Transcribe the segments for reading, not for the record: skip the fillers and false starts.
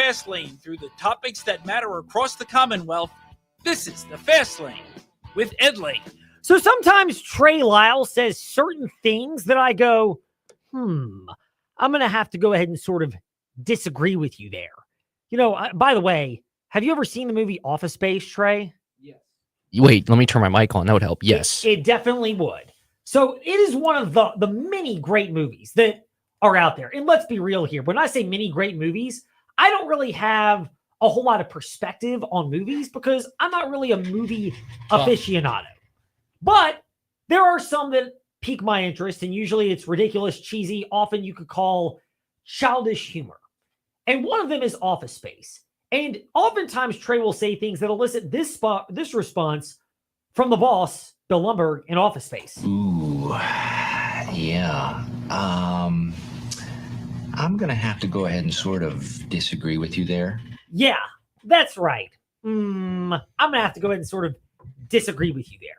fast lane through the topics that matter across the Commonwealth. This is the Fast Lane with Ed Lane. So sometimes Trey Lyle says certain things that I go, I'm going to have to go ahead and sort of disagree with you there. You know, by the way, have you ever seen the movie Office Space, Trey? Yes. Wait, let me turn my mic on. That would help. Yes. It definitely would. So it is one of the many great movies that are out there. And let's be real here. When I say many great movies, I don't really have a whole lot of perspective on movies because I'm not really a movie aficionado. But there are some that pique my interest, and usually it's ridiculous, cheesy, often you could call childish humor. And one of them is Office Space. And oftentimes Trey will say things that elicit this response from the boss, Bill Lumbergh, in Office Space. Ooh, yeah. I'm going to have to go ahead and sort of disagree with you there. Yeah, that's right. I'm going to have to go ahead and sort of disagree with you there.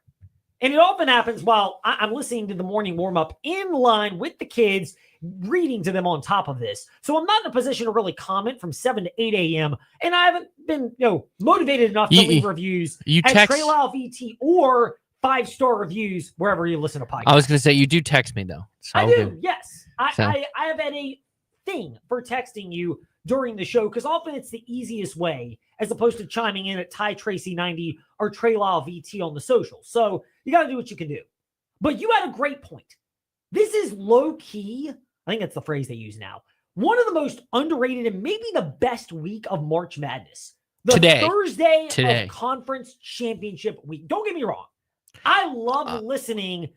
And it often happens while I'm listening to the morning warm-up in line with the kids, reading to them on top of this. So I'm not in a position to really comment from 7 to 8 a.m. And I haven't been, motivated enough to leave reviews at Trey Lyle VT or 5-star reviews wherever you listen to podcasts. I was going to say, you do text me, though. So I do, yes. I have had a thing for texting you during the show because often it's the easiest way as opposed to chiming in at Ty Tracy 90 or Trey Lyle VT on the socials. So you got to do what you can do. But you had a great point. This is low key. I think that's the phrase they use now. One of the most underrated and maybe the best week of March Madness. Thursday of Conference Championship week. Don't get me wrong. I love listening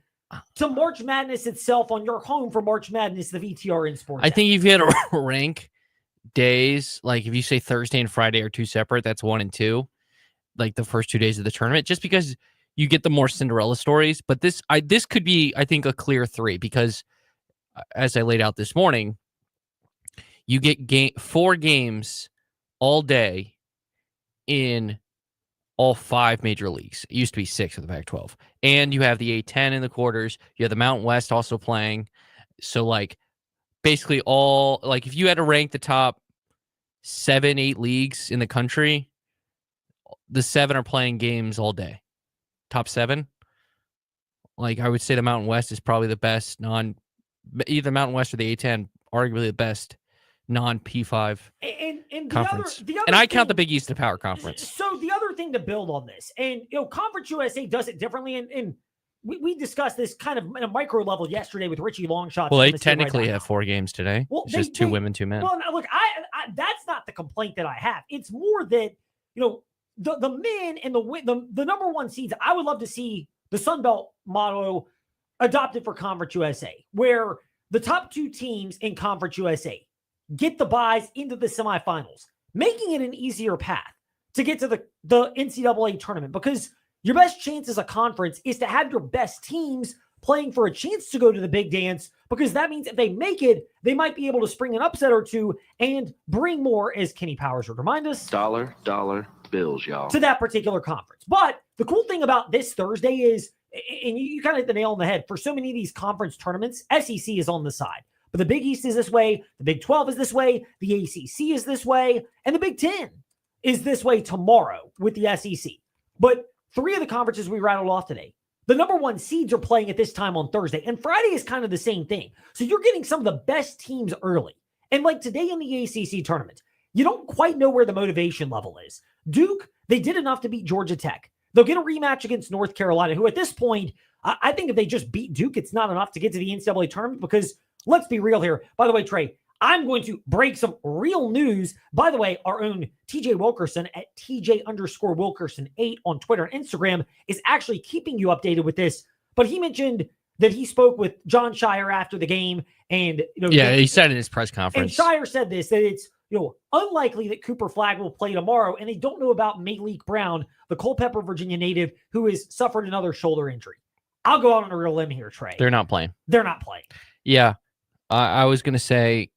to March Madness itself on your home for March Madness, the VTR in Sports. I think if you had to rank days, like if you say Thursday and Friday are two separate, that's 1 and 2, like the first 2 days of the tournament, just because you get the more Cinderella stories. But this could be, I think, a clear 3 because, as I laid out this morning, you get 4 games all day in all 5 major leagues. It used to be 6 with the Pac-12. And you have the A-10 in the quarters. You have the Mountain West also playing. So, like, basically all, like, if you had to rank the top 7, 8 leagues in the country, the 7 are playing games all day. Top 7. Like, I would say the Mountain West is probably the best either Mountain West or the A-10, arguably the best non-P5 conference. And I count the Big East a power conference. So the other thing to build on this, and Conference USA does it differently, and we discussed this kind of at a micro level yesterday with Richie Longshot. Well, they technically have 4 games today. Well, it's just 2 women, 2 men. Well, look, I that's not the complaint that I have. It's more that the men and the number 1 seeds. I would love to see the Sun Belt motto adopted for Conference USA, where the top 2 teams in Conference USA get the buys into the semifinals, making it an easier path to get to the NCAA tournament, because your best chance as a conference is to have your best teams playing for a chance to go to the big dance, because that means if they make it, they might be able to spring an upset or 2 and bring more, as Kenny Powers would remind us, dollar bills, y'all, to that particular conference. But the cool thing about this Thursday is, and you kind of hit the nail on the head, for so many of these conference tournaments, SEC is on the side. But the Big East is this way, the Big 12 is this way, the ACC is this way, and the Big 10 is this way tomorrow with the SEC. But 3 of the conferences we rattled off today, the number 1 seeds are playing at this time on Thursday, and Friday is kind of the same thing. So you're getting some of the best teams early. And like today in the ACC tournament, you don't quite know where the motivation level is. Duke, they did enough to beat Georgia Tech. They'll get a rematch against North Carolina, who at this point, I think if they just beat Duke, it's not enough to get to the NCAA tournament, because let's be real here. By the way, Trey, I'm going to break some real news. By the way, our own TJ Wilkerson at TJ_Wilkerson8 on Twitter and Instagram is actually keeping you updated with this. But he mentioned that he spoke with John Shire after the game. And he said in his press conference. And Shire said this, that it's unlikely that Cooper Flagg will play tomorrow. And they don't know about Malik Brown, the Culpeper, Virginia native, who has suffered another shoulder injury. I'll go out on a real limb here, Trey. They're not playing. Yeah. I was going to say,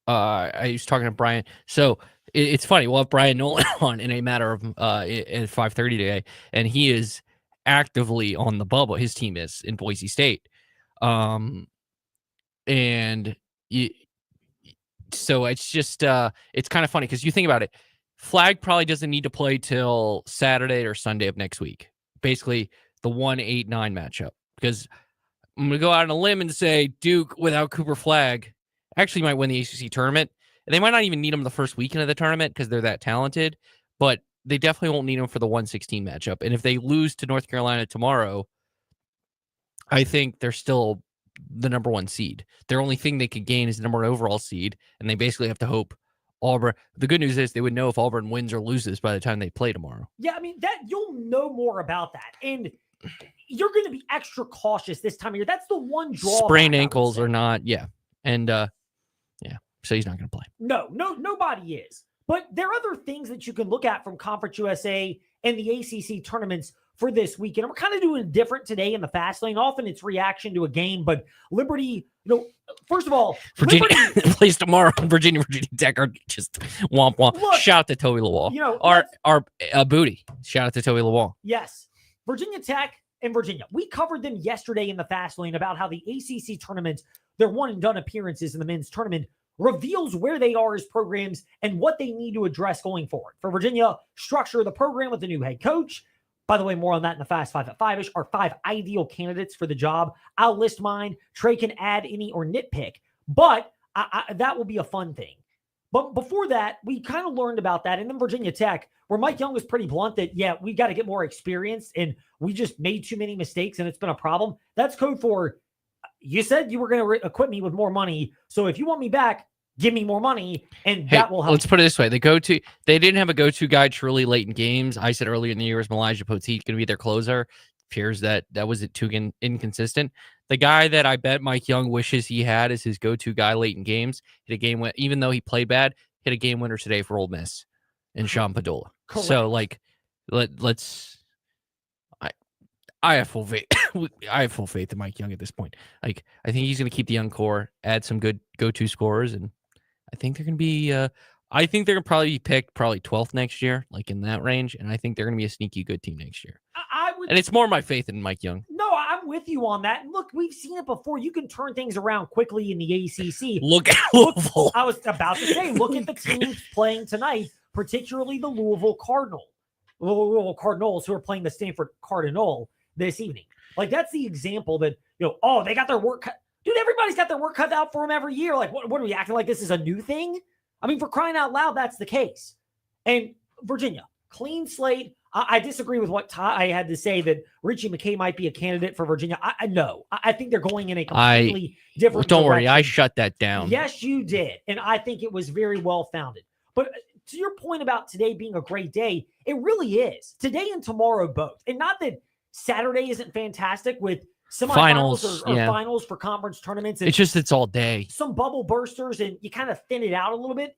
I was talking to Brian. So it's funny. We'll have Bryan Nolen on in a matter of at 5:30 today, and he is actively on the bubble. His team is in Boise State. And So it's just it's kind of funny because you think about it. Flag probably doesn't need to play till Saturday or Sunday of next week. Basically, the 1-8-9 matchup. Because I'm going to go out on a limb and say Duke without Cooper Flag actually might win the ACC tournament. And they might not even need him the first weekend of the tournament because they're that talented. But they definitely won't need him for the 1-16 matchup. And if they lose to North Carolina tomorrow, I think they're still the number 1 seed. Their only thing they could gain is the number 1 overall seed. And they basically have to hope Auburn. The good news is they would know if Auburn wins or loses by the time they play tomorrow. Yeah, I mean, that you'll know more about that. And you're going to be extra cautious this time of year. That's the one drawback. Sprained ankles or not, yeah. And so he's not going to play. No, nobody is. But there are other things that you can look at from Conference USA and the ACC tournaments for this weekend. And we're kind of doing different today in the fast lane. Often it's reaction to a game, but Liberty, first of all, Virginia Liberty plays tomorrow. Virginia Tech are just womp womp. Look, shout out to Toby Lawal. Our booty. Shout out to Toby Lawal. Yes. Virginia Tech and Virginia. We covered them yesterday in the fast lane about how the ACC tournament, their one and done appearances in the men's tournament, reveals where they are as programs and what they need to address going forward. For Virginia, structure the program with a new head coach. By the way, more on that in the Fast 5 at 5-ish. Our 5 ideal candidates for the job. I'll list mine. Trey can add any or nitpick, but that will be a fun thing. But before that, we kind of learned about that. And then Virginia Tech, where Mike Young was pretty blunt that, yeah, we got to get more experience and we just made too many mistakes and it's been a problem. That's code for, you said you were going to equip me with more money. So if you want me back, give me more money, and that will help. Let's put it this way. They didn't have a go-to guy truly late in games. I said earlier in the year, was Elijah Poteet going to be their closer? Appears that was too inconsistent. The guy that I bet Mike Young wishes he had as his go-to guy late in games, hit a game win, even though he played bad, hit a game winner today for Ole Miss and Sean Padula. Correct. So let's I have full faith. I have full faith in Mike Young at this point. I think he's going to keep the young core, add some good go-to scorers, and I think they're going to be. I think they're going to probably be picked 12th next year, like in that range, and I think they're going to be a sneaky good team next year. And it's more my faith in Mike Young. No, I'm with you on that. And look, we've seen it before. You can turn things around quickly in the ACC. Look at Louisville. I was about to say, look at the teams playing tonight, particularly the Louisville Cardinals, who are playing the Stanford Cardinal this evening. Like, that's the example that, they got their work cut. Dude, everybody's got their work cut out for them every year. Like, what are we acting like this is a new thing? I mean, for crying out loud, that's the case. And Virginia, clean slate. I disagree with what Ty had to say that Richie McKay might be a candidate for Virginia. I think they're going in a completely different Don't direction. worry, I shut that down. Yes, you did. And I think it was very well founded. But to your point about today being a great day, it really is. Today and tomorrow both. And not that Saturday isn't fantastic with semifinals or finals for conference tournaments. And it's all day. Some bubble bursters, and you kind of thin it out a little bit.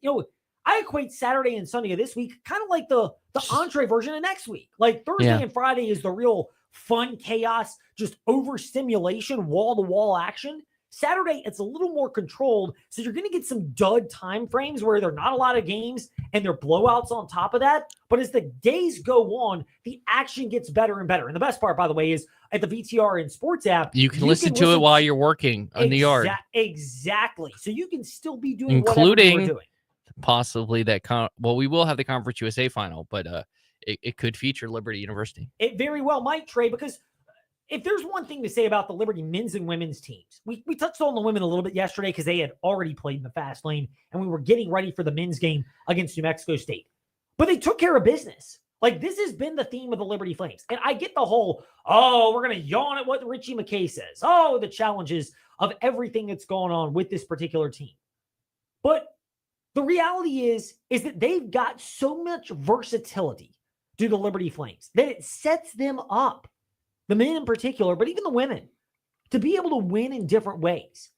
I equate Saturday and Sunday of this week kind of like the entree version of next week. Like Thursday and Friday is the real fun chaos, just overstimulation, wall-to-wall action. Saturday, it's a little more controlled, so you're going to get some dud time frames where there are not a lot of games and there are blowouts on top of that. But as the days go on, the action gets better and better. And the best part, by the way, is at the VTR and Sports app, you can listen to it while you're working on the yard. Exactly. So you can still be doing including whatever you're doing. Possibly that we will have the Conference USA final, but it could feature Liberty University. It very well might, Trey, because if there's one thing to say about the Liberty men's and women's teams, we touched on the women a little bit yesterday because they had already played in the fast lane and we were getting ready for the men's game against New Mexico State. But they took care of business. Like, this has been the theme of the Liberty Flames. And I get the whole, we're going to yawn at what Richie McKay says. The challenges of everything that's going on with this particular team. But the reality is that they've got so much versatility to the Liberty Flames that it sets them up, the men in particular, but even the women, to be able to win in different ways.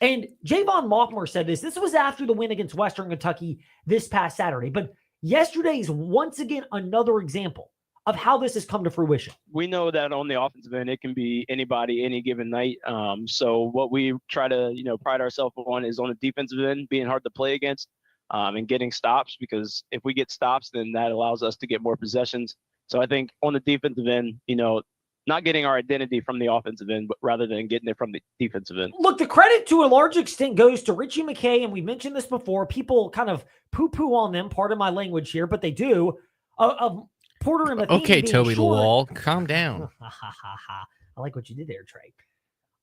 And Javon Mockmer said this. This was after the win against Western Kentucky this past Saturday. But yesterday is once again another example of how this has come to fruition. We know that on the offensive end, it can be anybody, any given night. So what we try to, pride ourselves on is on the defensive end, being hard to play against. And getting stops, because if we get stops, then that allows us to get more possessions. So I think on the defensive end, not getting our identity from the offensive end, but rather than getting it from the defensive end. Look, the credit to a large extent goes to Richie McKay, and we mentioned this before. People kind of poo-poo on them, pardon my language here, but they do. Porter and Matheny. Okay, Toby short. Lawal, calm down. I like what you did there, Trey.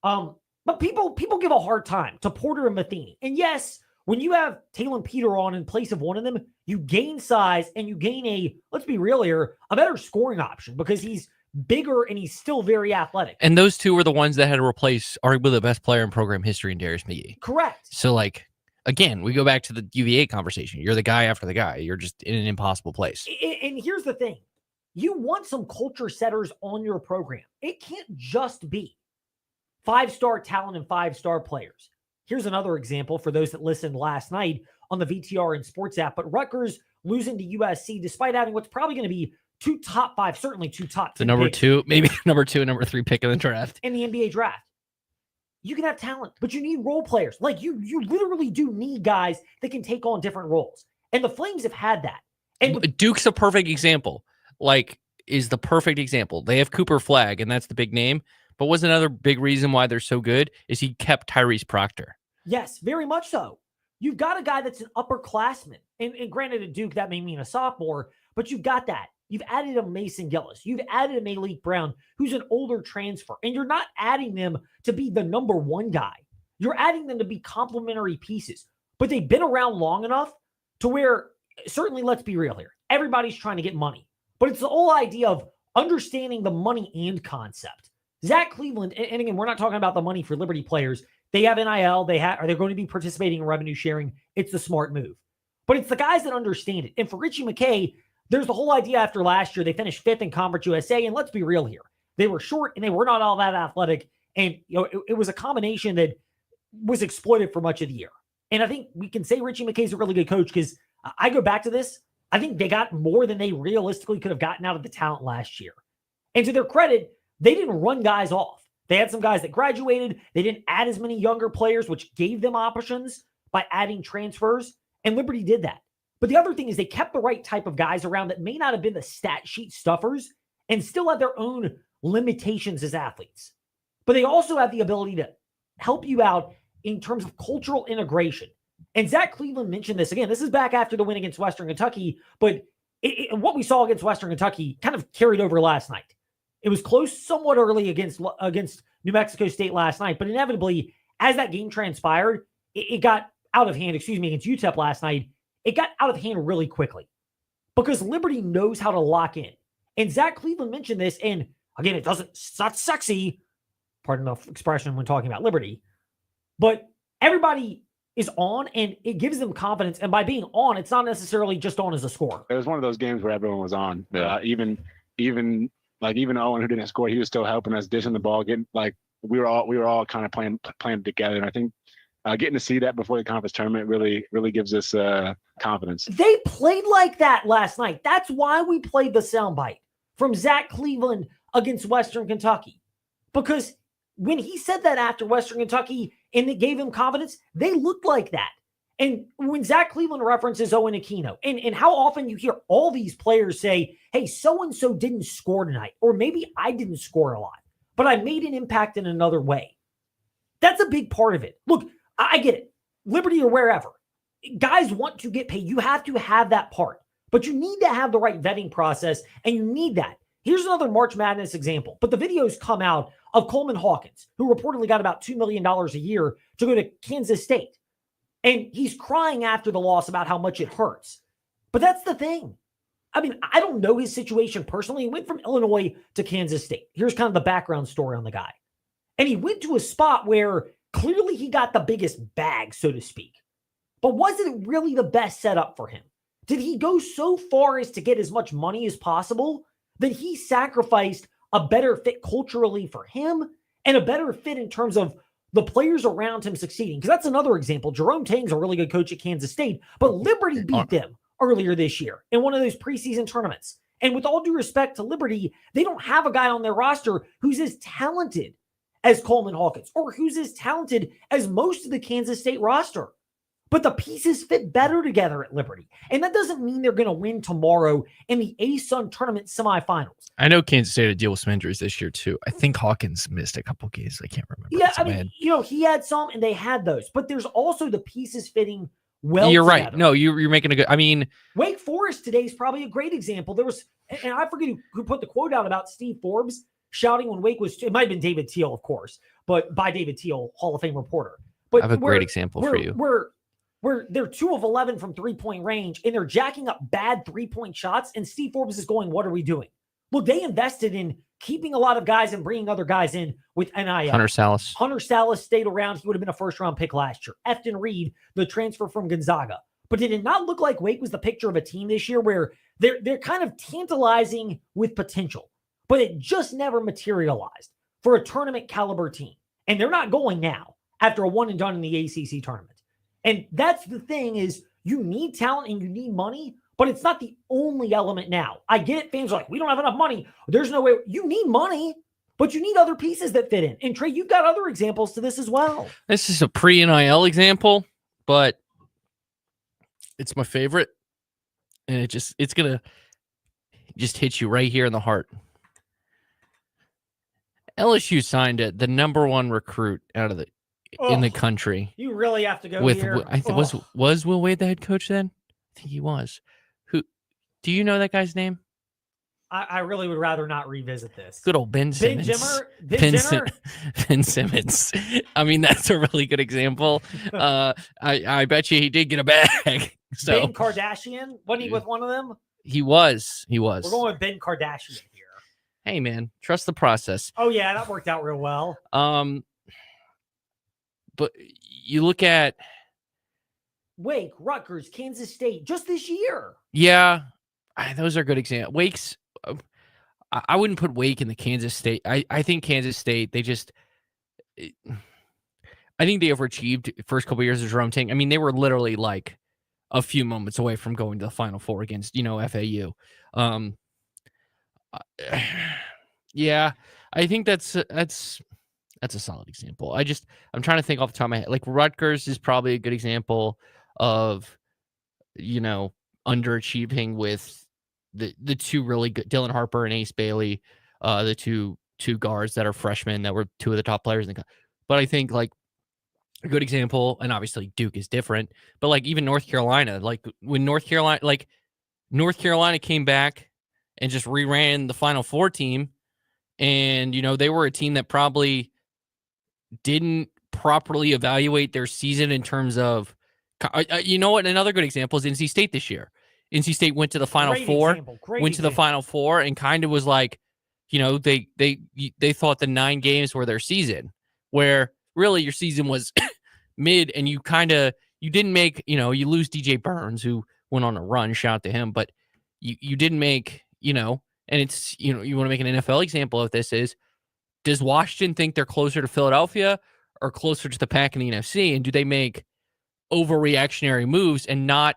But people give a hard time to Porter and Matheny. And yes, when you have Talon Peter on in place of one of them, you gain size and you gain let's be real here, a better scoring option because he's bigger and he's still very athletic. And those two were the ones that had to replace arguably the best player in program history in Darius McGee. Correct. So, like, again, we go back to the UVA conversation. You're the guy after the guy. You're just in an impossible place. And here's the thing. You want some culture setters on your program. It can't just be 5-star talent and 5-star players. Here's another example for those that listened last night on the VTR and Sports app. But Rutgers losing to USC despite having what's probably going to be 2 top 5, certainly 2 top 10 The number picks 2, maybe number 2 and number 3 pick in the draft. in the NBA draft. You can have talent, but you need role players. Like you literally do need guys that can take on different roles. And the Flames have had that. And Duke's a perfect example. Like, is the perfect example. They have Cooper Flagg, and that's the big name. But what's another big reason why they're so good is he kept Tyrese Proctor. yes, very much so. You've got a guy that's an upperclassman. And granted, at Duke, that may mean a sophomore, but you've got that. You've added a Mason Gillis. You've added a Malik Brown, who's an older transfer. And you're not adding them to be the number 1 guy. You're adding them to be complementary pieces. But they've been around long enough to where, certainly, let's be real here, everybody's trying to get money. But it's the whole idea of understanding the money and concept. Zach Cleveland, and again, we're not talking about the money for Liberty players. They have NIL. Are they going to be participating in revenue sharing? It's the smart move. But it's the guys that understand it. And for Richie McKay, there's the whole idea after last year, they finished 5th in Conference USA. And let's be real here. They were short and they were not all that athletic. And it was a combination that was exploited for much of the year. And I think we can say Richie McKay's a really good coach because I go back to this. I think they got more than they realistically could have gotten out of the talent last year. And to their credit, they didn't run guys off. They had some guys that graduated. They didn't add as many younger players, which gave them options by adding transfers. And Liberty did that. But the other thing is they kept the right type of guys around that may not have been the stat sheet stuffers and still had their own limitations as athletes. But they also have the ability to help you out in terms of cultural integration. And Zach Cleveland mentioned this. Again, this is back after the win against Western Kentucky, but what we saw against Western Kentucky kind of carried over last night. It was close somewhat early against New Mexico State last night, but inevitably, as that game transpired, it got out of hand, against UTEP last night. It got out of hand really quickly because Liberty knows how to lock in. And Zach Cleveland mentioned this, and again, it's not sexy, pardon the expression when talking about Liberty, but everybody is on and it gives them confidence. And by being on, it's not necessarily just on as a scorer. It was one of those games where everyone was on. Even Owen, who didn't score, he was still helping us, dishing the ball, getting we were all kind of playing together. And I think getting to see that before the conference tournament really gives us confidence. They played like that last night. That's why we played the soundbite from Zach Cleveland against Western Kentucky, because when he said that after Western Kentucky and it gave him confidence, they looked like that. And when Zach Cleveland references Owen Aquino, and how often you hear all these players say, hey, so-and-so didn't score tonight, or maybe I didn't score a lot, but I made an impact in another way. That's a big part of it. Look, I get it. Liberty or wherever. Guys want to get paid. You have to have that part, but you need to have the right vetting process, and you need that. Here's another March Madness example, but the videos come out of Coleman Hawkins, who reportedly got about $2 million a year to go to Kansas State. And he's crying after the loss about how much it hurts. But that's the thing. I mean, I don't know his situation personally. He went from Illinois to Kansas State. Here's kind of the background story on the guy. And he went to a spot where clearly he got the biggest bag, so to speak. But was it really the best setup for him? Did he go so far as to get as much money as possible that he sacrificed a better fit culturally for him and a better fit in terms of the players around him succeeding? Because that's another example. Jerome Tang's a really good coach at Kansas State, but Liberty beat them earlier this year in one of those preseason tournaments. And with all due respect to Liberty, they don't have a guy on their roster who's as talented as Coleman Hawkins or who's as talented as most of the Kansas State roster. but the pieces fit better together at Liberty. And that doesn't mean they're going to win tomorrow in the ASUN tournament semifinals. I know Kansas State had to deal with some injuries this year too. I think Hawkins missed a couple games. I can't remember. Yeah, I mean, he had some and they had those, but there's also the pieces fitting well You're together. right. No, you're making a good, I mean. Wake Forest today is probably a great example. There was, and I forget who put the quote out about Steve Forbes shouting when Wake was, it might have been David Teal, of course, but by David Teal, Hall of Fame reporter. But I have a great example for you. Where they're 2 of 11 from 3-point range and they're jacking up bad 3-point shots. And Steve Forbes is going, what are we doing? Look, they invested in keeping a lot of guys and bringing other guys in with NIL. Hunter Salas stayed around. He would have been a first-round pick last year. Efton Reed, the transfer from Gonzaga. But did it not look like Wake was the picture of a team this year where they're kind of tantalizing with potential, but it just never materialized for a tournament caliber team? And they're not going now after a one and done in the ACC tournament. And that's the thing is you need talent and you need money, but it's not the only element now. I get it. Fans are like, we don't have enough money. There's no way. You need money, but you need other pieces that fit in. And Trey, you've got other examples to this as well. This is a pre-NIL example, but it's my favorite. And it's going to just hit you right here in the heart. LSU signed the number 1 recruit out of in the country. You really have to go with here. Was Will Wade the head coach then? I think he was. Who? Do you know that guy's name? I really would rather not revisit this. Good old Ben Simmons. Ben Simmons. I mean, that's a really good example. I bet you he did get a bag. So Ben Kardashian, wasn't he with one of them? He was. We're going with Ben Kardashian here. Hey man, trust the process. Oh yeah, that worked out real well. But you look at Wake, Rutgers, Kansas State, just this year. Yeah, those are good examples. Wake's, I wouldn't put Wake in the Kansas State. I think Kansas State, I think they overachieved first couple of years of Jerome Tang. I mean, they were literally like a few moments away from going to the Final Four against, FAU. Yeah, I think that's a solid example. I'm trying to think off the top of my head. Like Rutgers is probably a good example of, underachieving with the two really good, Dylan Harper and Ace Bailey, the two guards that are freshmen that were 2 of the top players. But I think like a good example, and obviously Duke is different, but like even North Carolina, like when North Carolina came back and just reran the Final Four team, and, they were a team that probably didn't properly evaluate their season in terms of, another good example is NC State this year. NC State went to the Final Four, the Final Four, and kind of was like, they thought the 9 games were their season, where really your season was mid, and you didn't make, you lose DJ Burns, who went on a run, shout out to him, but you didn't make, and it's, you want to make an NFL example of this is, does Washington think they're closer to Philadelphia or closer to the Pack in the NFC? And do they make overreactionary moves and not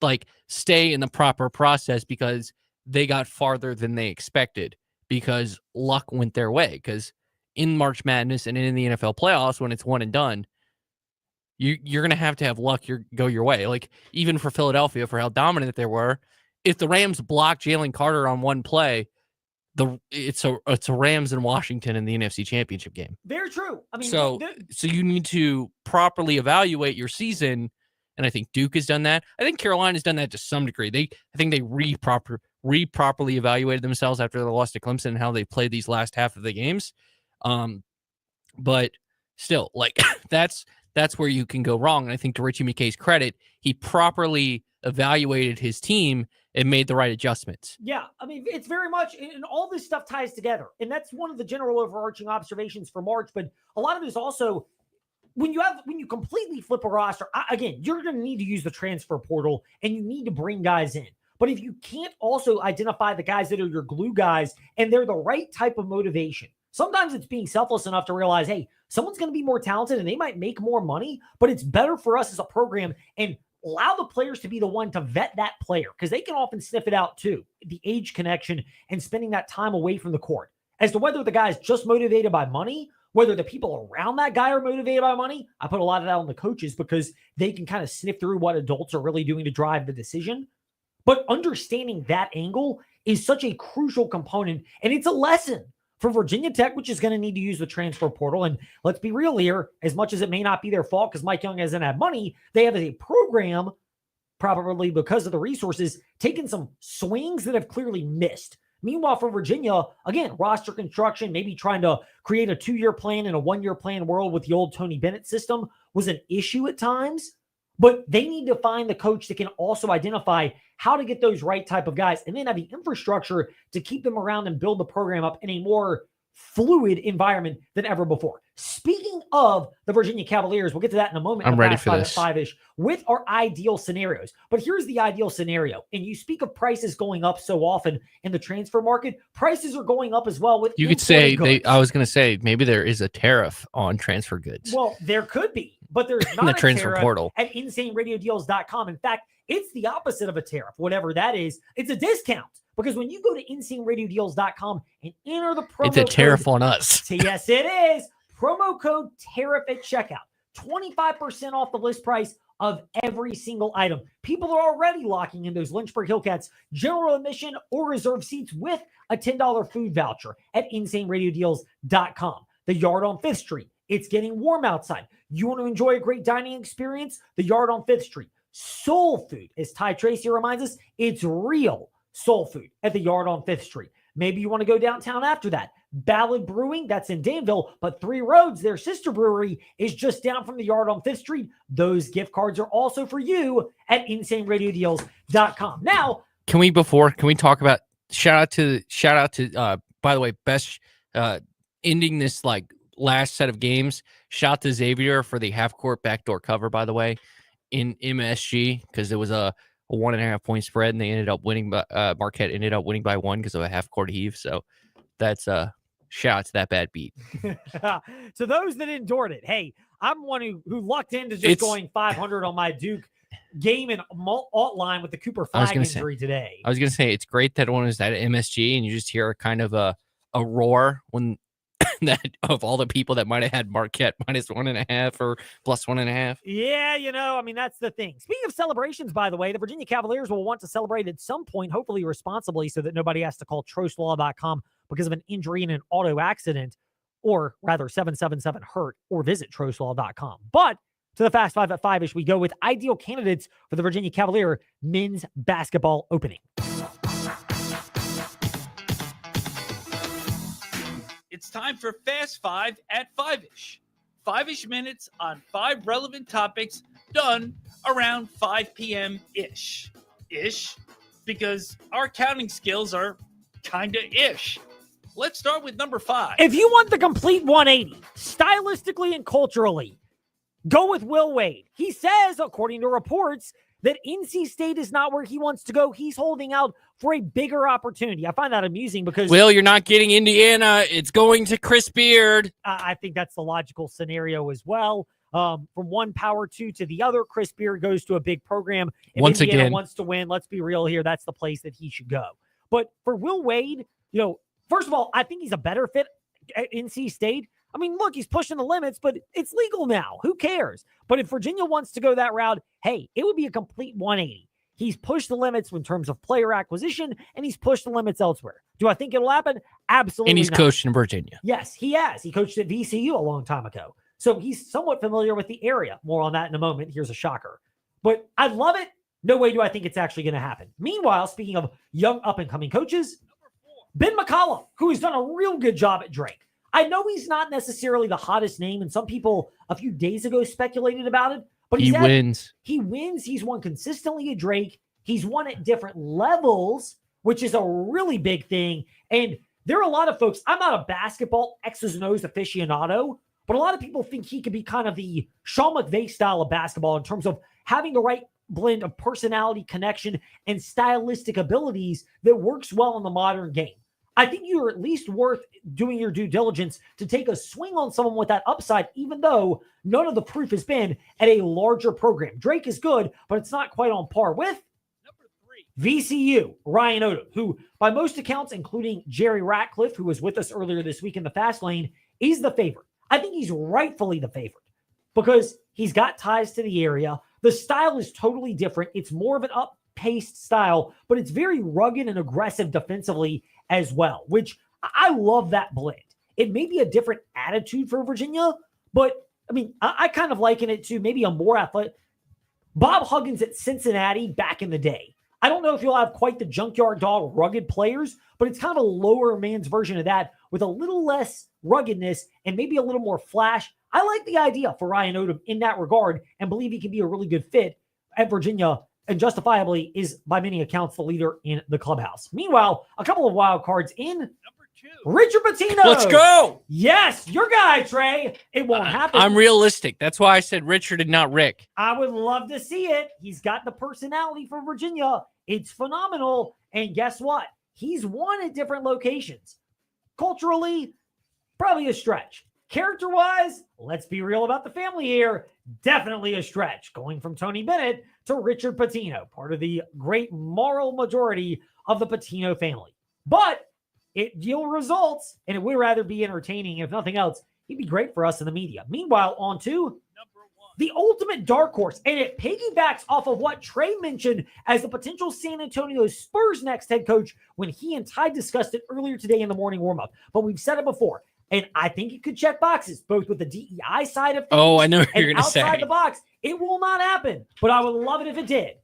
like stay in the proper process because they got farther than they expected because luck went their way? Because in March Madness and in the NFL playoffs, when it's one and done, you're going to have luck go your way. Like even for Philadelphia, for how dominant they were, if the Rams block Jalen Carter on one play, it's a Rams and Washington in the NFC Championship game. Very true. I mean, so you need to properly evaluate your season, and I think Duke has done that. I think Carolina's done that to some degree. I think they properly evaluated themselves after the loss to Clemson and how they played these last half of the games. But still, like that's where you can go wrong. And I think to Richie McKay's credit, he properly evaluated his team and made the right adjustments. Yeah, I mean, it's very much, and all this stuff ties together. And that's one of the general overarching observations for March. But a lot of it is also, when you completely flip a roster, again, you're going to need to use the transfer portal and you need to bring guys in. But if you can't also identify the guys that are your glue guys and they're the right type of motivation, sometimes it's being selfless enough to realize, hey, someone's going to be more talented and they might make more money, but it's better for us as a program and allow the players to be the one to vet that player because they can often sniff it out too. The age connection and spending that time away from the court as to whether the guy is just motivated by money Whether the people around that guy are motivated by money, I put a lot of that on the coaches because they can kind of sniff through what adults are really doing to drive the decision. But understanding that angle is such a crucial component, and it's a lesson for Virginia Tech, which is going to need to use the transfer portal. And let's be real here, as much as it may not be their fault because Mike Young hasn't had money, they have a program, probably because of the resources, taken some swings that have clearly missed. Meanwhile, for Virginia, again, roster construction, maybe trying to create a 2-year plan in a 1-year plan world with the old Tony Bennett system was an issue at times. But they need to find the coach that can also identify how to get those right type of guys and then have the infrastructure to keep them around and build the program up in a more fluid environment than ever before. Speaking of the Virginia Cavaliers, we'll get to that in a moment. I'm ready for this. 5-ish with our ideal scenarios. But here's the ideal scenario. And you speak of prices going up so often in the transfer market. Prices are going up as well with You could say goods. I was going to say maybe there is a tariff on transfer goods. Well, there could be, but there's not the a transfer tariff portal at InsaneRadioDeals.com. In fact, it's the opposite of a tariff, whatever that is. It's a discount because when you go to InsaneRadioDeals.com and enter the promo It's a tariff code, on us. Yes, it is. Promo code tariff at checkout. 25% off the list price of every single item. People are already locking in those Lynchburg Hillcats general admission or reserve seats with a $10 food voucher at InsaneRadioDeals.com. The Yard on 5th Street. It's getting warm outside. You want to enjoy a great dining experience? The Yard on 5th Street. Soul food, as Ty Tracy reminds us, it's real soul food at the Yard on 5th Street. Maybe you want to go downtown after that. Ballad Brewing, that's in Danville, but Three Roads, their sister brewery, is just down from the Yard on 5th Street. Those gift cards are also for you at InsaneRadioDeals.com. Now, Can we talk about shout out to by the way, best ending this like last set of games. Shout out to Xavier for the half court backdoor cover, by the way, in MSG, because it was a 1.5 point spread and they ended up winning, but Marquette ended up winning by 1 because of a half court heave. So that's shout out to that bad beat. To those that endured it, hey, I'm one who lucked into just going 500 on my Duke game and alt line with the Cooper Flag injury today. I was going to say, it's great that one was at MSG and you just hear kind of a roar when that of all the people that might have had Marquette -1.5 or +1.5. Yeah, that's the thing. Speaking of celebrations, by the way, the Virginia Cavaliers will want to celebrate at some point, hopefully responsibly, so that nobody has to call TrostLaw.com because of an injury in an auto accident, or rather 777-HURT, or visit TrostLaw.com. But to the Fast Five at 5-ish, we go with ideal candidates for the Virginia Cavalier men's basketball opening. It's time for Fast Five at 5-ish. 5-ish minutes on 5 relevant topics done around 5 p.m.-ish. Ish, because our counting skills are kinda ish. Let's start with number 5. If you want the complete 180, stylistically and culturally, go with Will Wade. He says, according to reports, that NC State is not where he wants to go. He's holding out for a bigger opportunity. I find that amusing because... Will, you're not getting Indiana. It's going to Chris Beard. I think that's the logical scenario as well. From one Power 2 to the other, Chris Beard goes to a big program. If Once Indiana again wants to win, let's be real here, that's the place that he should go. But for Will Wade, first of all, I think he's a better fit at NC State. I mean, look, he's pushing the limits, but it's legal now. Who cares? But if Virginia wants to go that route, hey, it would be a complete 180. He's pushed the limits in terms of player acquisition, and he's pushed the limits elsewhere. Do I think it'll happen? Absolutely And he's not. coached in Virginia. Yes, he has. He coached at VCU a long time ago. So he's somewhat familiar with the area. More on that in a moment. Here's a shocker. But I love it. No way do I think it's actually going to happen. Meanwhile, speaking of young up-and-coming coaches, Ben McCollum, who has done a real good job at Drake. I know he's not necessarily the hottest name, and some people a few days ago speculated about it, but He wins. He wins. He's won consistently at Drake. He's won at different levels, which is a really big thing. And there are a lot of folks, I'm not a basketball X's and O's aficionado, but a lot of people think he could be kind of the Sean McVay style of basketball in terms of having the right blend of personality, connection, and stylistic abilities that works well in the modern game. I think you're at least worth doing your due diligence to take a swing on someone with that upside, even though none of the proof has been at a larger program. Drake is good, but it's not quite on par with Number 3. VCU, Ryan Odom, who by most accounts, including Jerry Ratcliffe, who was with us earlier this week in the Fast Lane, is the favorite. I think he's rightfully the favorite because he's got ties to the area. The style is totally different. It's more of an up-paced style, but it's very rugged and aggressive defensively as well, which I love that blend. It may be a different attitude for Virginia, but I mean, I kind of liken it to maybe a more athletic Bob Huggins at Cincinnati back in the day. I don't know if you'll have quite the junkyard dog rugged players, but it's kind of a lower man's version of that with a little less ruggedness and maybe a little more flash. I like the idea for Ryan Odom in that regard and believe he can be a really good fit at Virginia and justifiably is by many accounts the leader in the clubhouse. Meanwhile, a couple of wild cards in. Number 2. Richard Pitino. Let's go. Yes, your guy, Trey. It won't happen. I'm realistic. That's why I said Richard and not Rick. I would love to see it. He's got the personality for Virginia. It's phenomenal. And guess what? He's won at different locations. Culturally, probably a stretch. Character-wise, let's be real about the family here. Definitely a stretch. Going from Tony Bennett to Richard Pitino, part of the great moral majority of the Pitino family. But it yield results, and it would rather be entertaining. If nothing else, he'd be great for us in the media. Meanwhile, on to the ultimate dark horse, and it piggybacks off of what Trey mentioned as the potential San Antonio Spurs next head coach when he and Ty discussed it earlier today in the morning warmup. But we've said it before, and I think it could check boxes, both with the DEI side of things. Oh, I know what you're going to say. Outside the box, it will not happen, but I would love it if it did.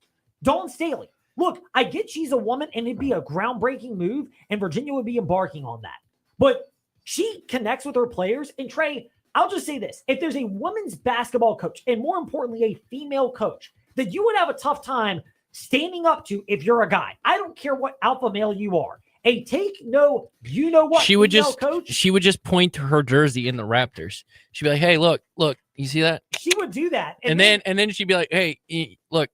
Dawn Staley. Look, I get she's a woman, and it'd be a groundbreaking move, and Virginia would be embarking on that. But she connects with her players, and Trey, I'll just say this. If there's a women's basketball coach, and more importantly, a female coach, that you would have a tough time standing up to if you're a guy. I don't care what alpha male you are. A take no, you know what? She would just point to her jersey in the Raptors. She'd be like, "Hey, look, you see that?" She would do that, and then she'd be like, "Hey, look,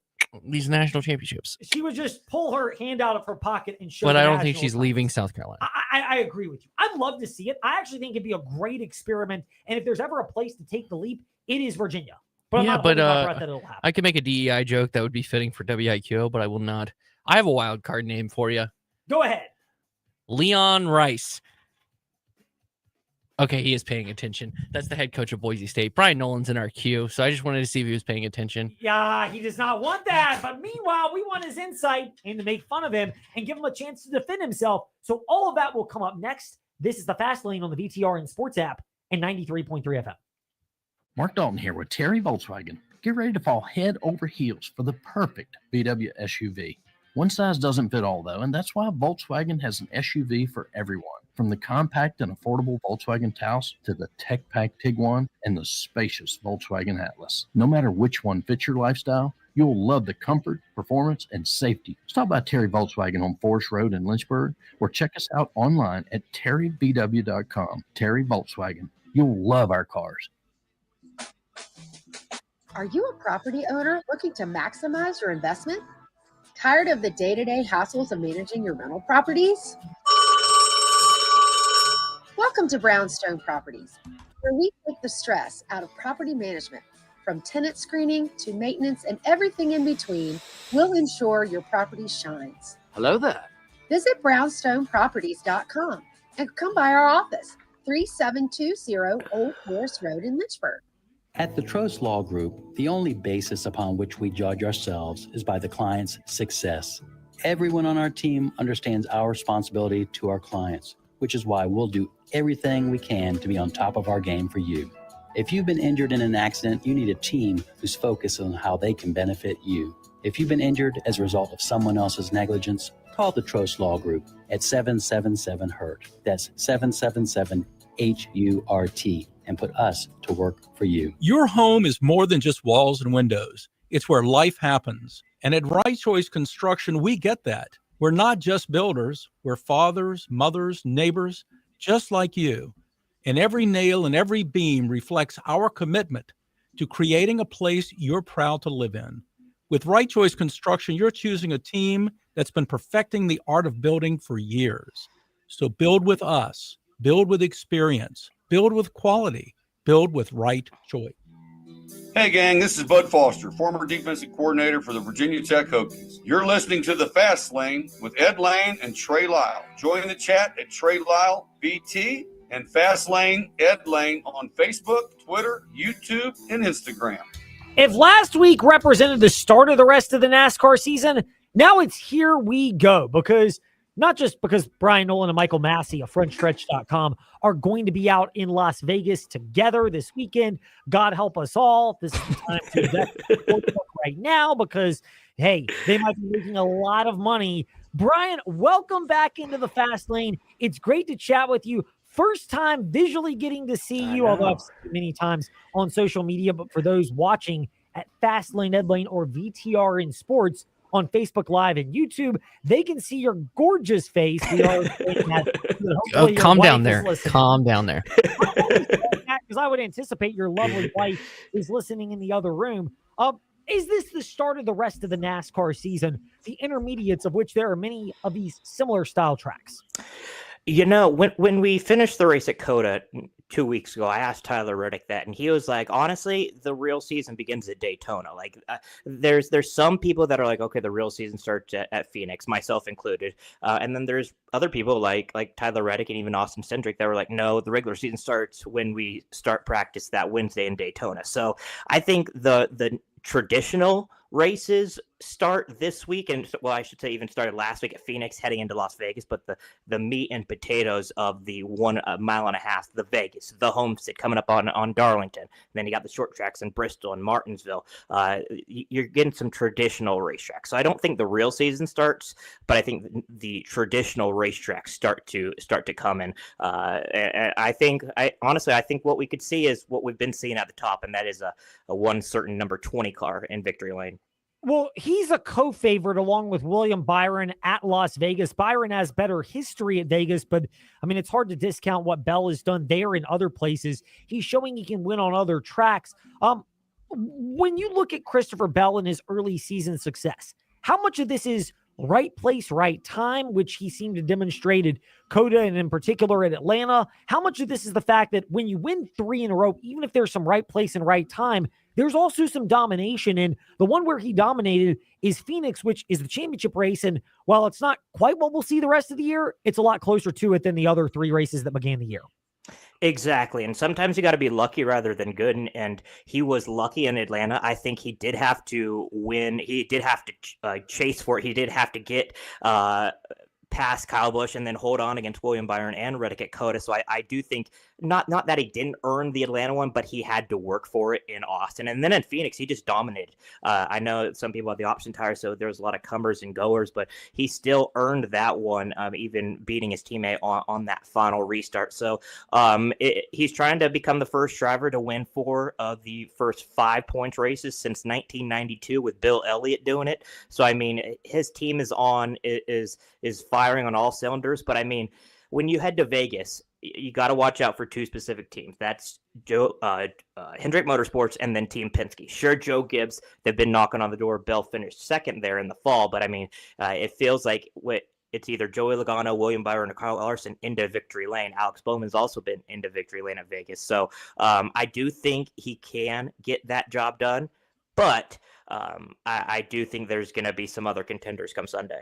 these national championships." She would just pull her hand out of her pocket and show. But I don't think she's leaving South Carolina. I agree with you. I'd love to see it. I actually think it'd be a great experiment. And if there's ever a place to take the leap, it is Virginia. But yeah, I'm not holding my breath that it'll happen. I could make a DEI joke that would be fitting for WIQO, but I will not. I have a wild card name for you. Go ahead. Leon Rice. Okay, he is paying attention. That's the head coach of Boise State. Bryan Nolen's in our queue, so I just wanted to see if he was paying attention. Yeah, he does not want that. But meanwhile, we want his insight and to make fun of him and give him a chance to defend himself. So all of that will come up next. This is the Fast Lane on the VTR and Sports app and 93.3 FM. Mark Dalton here with Terry Volkswagen. Get ready to fall head over heels for the perfect VW SUV. One size doesn't fit all, though, and that's why Volkswagen has an SUV for everyone. From the compact and affordable Volkswagen Taos to the tech-packed Tiguan and the spacious Volkswagen Atlas. No matter which one fits your lifestyle, you'll love the comfort, performance, and safety. Stop by Terry Volkswagen on Forest Road in Lynchburg or check us out online at terryvw.com. Terry Volkswagen. You'll love our cars. Are you a property owner looking to maximize your investment? Tired of the day-to-day hassles of managing your rental properties? Welcome to Brownstone Properties, where we take the stress out of property management. From tenant screening to maintenance and everything in between, we'll ensure your property shines. Hello there. Visit brownstoneproperties.com and come by our office, 3720 Old Forest Road in Lynchburg. At the Trost Law Group, the only basis upon which we judge ourselves is by the client's success. Everyone on our team understands our responsibility to our clients, which is why we'll do everything we can to be on top of our game for you. If you've been injured in an accident, you need a team who's focused on how they can benefit you. If you've been injured as a result of someone else's negligence, call the Trost Law Group at 777-HURT. That's 777-HURT. And put us to work for you. Your home is more than just walls and windows. It's where life happens. And at Right Choice Construction, we get that. We're not just builders. We're fathers, mothers, neighbors, just like you. And every nail and every beam reflects our commitment to creating a place you're proud to live in. With Right Choice Construction, you're choosing a team that's been perfecting the art of building for years. So build with us. Build with experience. Build with quality. Build with Right Choice. Hey, gang, this is Bud Foster, former defensive coordinator for the Virginia Tech Hokies. You're listening to The Fast Lane with Ed Lane and Trey Lyle. Join the chat at Trey Lyle VT and Fast Lane Ed Lane on Facebook, Twitter, YouTube, and Instagram. If last week represented the start of the rest of the NASCAR season, now it's here we go, because not just because Bryan Nolen and Michael Massey of frontstretch.com are going to be out in Las Vegas together this weekend. God help us all. This is the time to invest right now, because, hey, they might be making a lot of money. Bryan, welcome back into the Fast Lane. It's great to chat with you. First time visually getting to see you, although I've seen you many times on social media. But for those watching at Fast Lane, Ed Lane, or VTR in Sports on Facebook Live and YouTube, they can see your gorgeous face. We are calm down there. Calm down there. Because I would anticipate your lovely wife is listening in the other room. Is this the start of the rest of the NASCAR season, the intermediates of which there are many of these similar style tracks? You know, when we finished the race at COTA 2 weeks ago, I asked Tyler Reddick that, and he was like, honestly, the real season begins at Daytona. Like, there's some people that are like, okay, the real season starts at Phoenix, myself included. And then there's other people like Tyler Reddick and even Austin Cindric that were like, no, the regular season starts when we start practice that Wednesday in Daytona. So I think the traditional races start this week, and well, I should say even started last week at Phoenix, heading into Las Vegas. But the meat and potatoes of the 1 mile and a half, the Vegas, the Homestead coming up on Darlington. And then you got the short tracks in Bristol and Martinsville. You're getting some traditional racetracks. So I don't think the real season starts, but I think the traditional racetracks start to come in. And I think what we could see is what we've been seeing at the top, and that is a one certain number 20 car in Victory Lane. Well, he's a co-favorite along with William Byron at Las Vegas. Byron has better history at Vegas, but I mean, it's hard to discount what Bell has done there in other places. He's showing he can win on other tracks. When you look at Christopher Bell and his early season success, how much of this is right place, right time, which he seemed to demonstrate at COTA and in particular at Atlanta? How much of this is the fact that when you win 3 in a row, even if there's some right place and right time, there's also some domination? And the one where he dominated is Phoenix, which is the championship race. And while it's not quite what we'll see the rest of the year, it's a lot closer to it than the other 3 races that began the year. Exactly. And sometimes you got to be lucky rather than good. And he was lucky in Atlanta. I think he did have to win. He did have to chase for it. He did have to get past Kyle Busch and then hold on against William Byron and Reddick at COTA. So I do think not that he didn't earn the Atlanta one, but he had to work for it in Austin. And then in Phoenix, he just dominated. I know some people had the option tire, so there was a lot of comers and goers, but he still earned that one, even beating his teammate on that final restart. So he's trying to become the first driver to win 4 of the first 5 points races since 1992 with Bill Elliott doing it. So, I mean, his team is firing on all cylinders. But, I mean, when you head to Vegas, you got to watch out for 2 specific teams. That's Hendrick Motorsports and then Team Penske. Sure, Joe Gibbs, they've been knocking on the door. Bell finished second there in the fall. But, I mean, it feels like it's either Joey Logano, William Byron, or Kyle Larson into victory lane. Alex Bowman's also been into victory lane at Vegas. So I do think he can get that job done. But I do think there's going to be some other contenders come Sunday.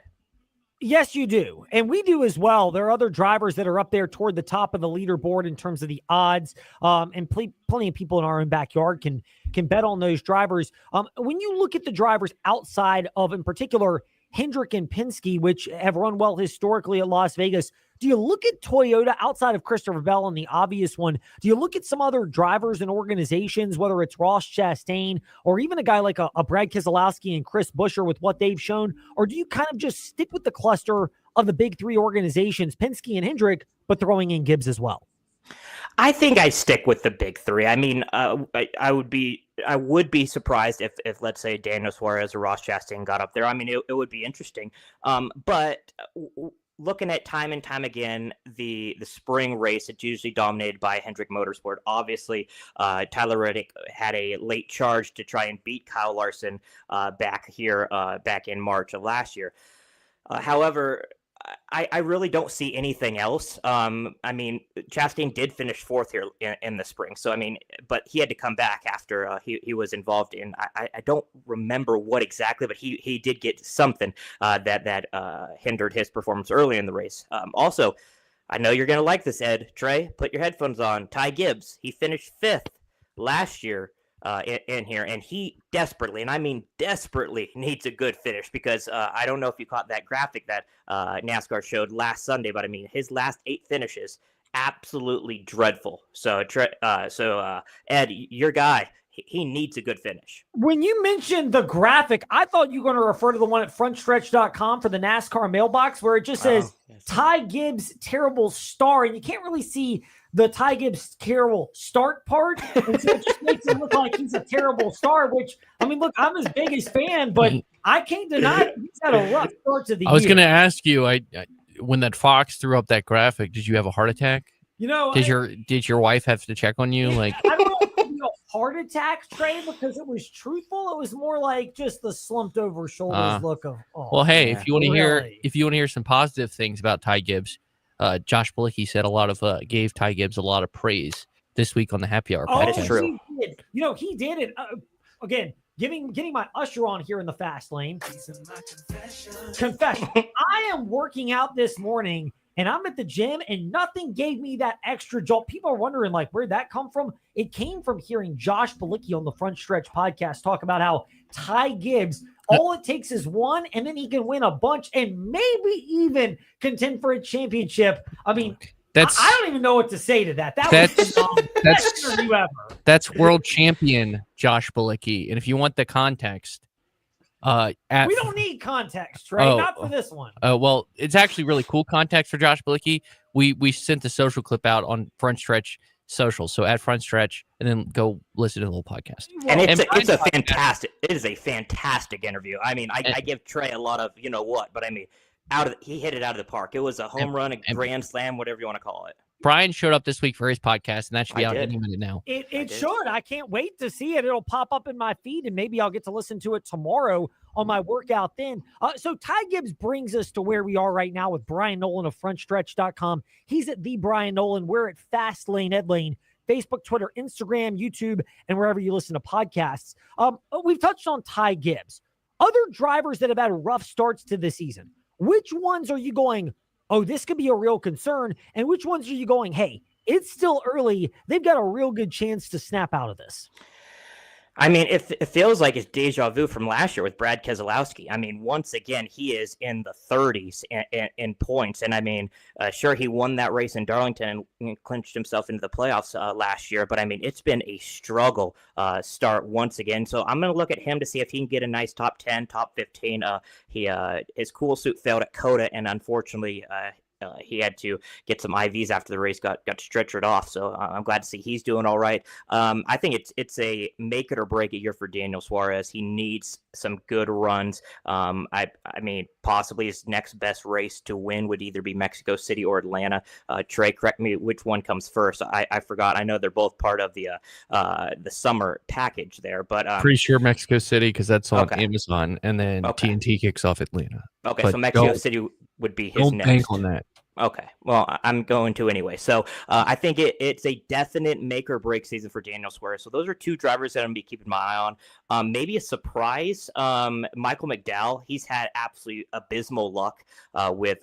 Yes, you do. And we do as well. There are other drivers that are up there toward the top of the leaderboard in terms of the odds. And plenty of people in our own backyard can bet on those drivers. When you look at the drivers outside of, in particular, Hendrick and Penske, which have run well historically at Las Vegas, do you look at Toyota outside of Christopher Bell and the obvious one? Do you look at some other drivers and organizations, whether it's Ross Chastain or even a guy like a Brad Keselowski and Chris Buescher with what they've shown? Or do you kind of just stick with the cluster of the big 3 organizations, Penske and Hendrick, but throwing in Gibbs as well? I think I stick with the big 3. I mean, I would be surprised if let's say Daniel Suarez or Ross Chastain got up there. I mean, it would be interesting. But looking at time and time again, the spring race, it's usually dominated by Hendrick Motorsport. Obviously, Tyler Reddick had a late charge to try and beat Kyle Larson back in March of last year. However, I really don't see anything else. I mean, Chastain did finish 4th here in the spring. So, I mean, but he had to come back after he was involved in, I don't remember what exactly, but he did get something that hindered his performance early in the race. Also, I know you're going to like this, Trey, put your headphones on. Ty Gibbs, he finished 5th last year in here, and he desperately, and I mean desperately, needs a good finish because I don't know if you caught that graphic that NASCAR showed last Sunday, but I mean, his last 8 finishes, absolutely dreadful. So, Ed, your guy, he needs a good finish. When you mentioned the graphic, I thought you were going to refer to the one at frontstretch.com for the NASCAR mailbox where it just says Ty Gibbs terrible star, and you can't really see the Ty Gibbs terrible start part, and so it just makes it look like he's a terrible star, which, I mean, look, I'm his biggest fan, but I can't deny he's had a rough start to the year. I was going to ask you, when that Fox threw up that graphic, did you have a heart attack? You know, did your wife have to check on you? Like, I don't know if it would be a heart attack, Trey, because it was truthful. It was more like just the slumped over shoulders look of. Oh, well, hey, man, if you want to hear some positive things about Ty Gibbs, Josh Bilicki said gave Ty Gibbs a lot of praise this week on the Happy Hour podcast. That is true. He did. You know, he did it again. Getting my usher on here in the fast lane. Confession. I am working out this morning. And I'm at the gym, and nothing gave me that extra jolt. People are wondering, like, where'd that come from? It came from hearing Josh Bilicki on the Front Stretch podcast talk about how Ty Gibbs, all it takes is one, and then he can win a bunch and maybe even contend for a championship. I mean, I don't even know what to say to that. That was the best interview ever. That's world champion Josh Bilicki. And if you want the context, we don't need context, right? Not for this one. Well, it's actually really cool context for Josh Bilicki. We sent the social clip out on Front Stretch social, so at Front Stretch, and then go listen to the whole podcast. And it is a fantastic interview. I mean, I give Trey a lot of but I mean, he hit it out of the park. It was a home run, a grand slam, whatever you want to call it. Brian showed up this week for his podcast, and that should be out any minute now. It should. I can't wait to see it. It'll pop up in my feed, and maybe I'll get to listen to it tomorrow on my workout then. So Ty Gibbs brings us to where we are right now with Bryan Nolen of frontstretch.com. He's at the Bryan Nolen. We're at Fast Lane Ed Lane, Facebook, Twitter, Instagram, YouTube, and wherever you listen to podcasts. We've touched on Ty Gibbs. Other drivers that have had rough starts to the season, which ones are you going, oh, this could be a real concern? And which ones are you going, hey, it's still early. They've got a real good chance to snap out of this? I mean, it feels like it's deja vu from last year with Brad Keselowski. I mean, once again, he is in the 30s in points. And I mean, sure, he won that race in Darlington and clinched himself into the playoffs last year. But I mean, it's been a struggle start once again. So I'm going to look at him to see if he can get a nice top 10, top 15. His cool suit failed at COTA, and unfortunately, he had to get some IVs after the race got stretchered off. So I'm glad to see he's doing all right. I think it's a make it or break it year for Daniel Suarez. He needs some good runs. I mean, possibly his next best race to win would either be Mexico City or Atlanta. Trey, correct me which one comes first. I forgot. I know they're both part of the summer package there, but pretty sure Mexico City because that's on Amazon, and then TNT kicks off Atlanta. Okay, but so Mexico City would be his next. Don't bank on that. Okay, well, I'm going to anyway. So I think it's a definite make or break season for Daniel Suarez. So those are two drivers that I'm going to be keeping my eye on. Maybe a surprise, Michael McDowell. He's had absolutely abysmal luck with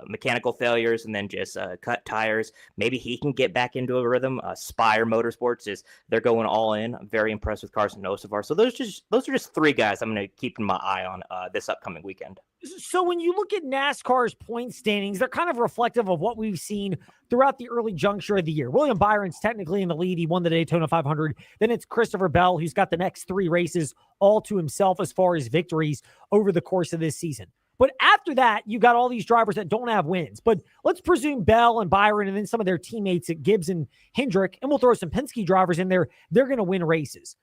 mechanical failures and then just cut tires. Maybe he can get back into a rhythm. Spire Motorsports they're going all in. I'm very impressed with Carson Nosevar. So those are just three guys I'm going to keep my eye on this upcoming weekend. So when you look at NASCAR's point standings, they're kind of reflective of what we've seen throughout the early juncture of the year. William Byron's technically in the lead. He won the Daytona 500. Then it's Christopher Bell, who's got the next 3 races all to himself as far as victories over the course of this season. But after that, you got all these drivers that don't have wins. But let's presume Bell and Byron and then some of their teammates at Gibbs and Hendrick, and we'll throw some Penske drivers in there, they're going to win races.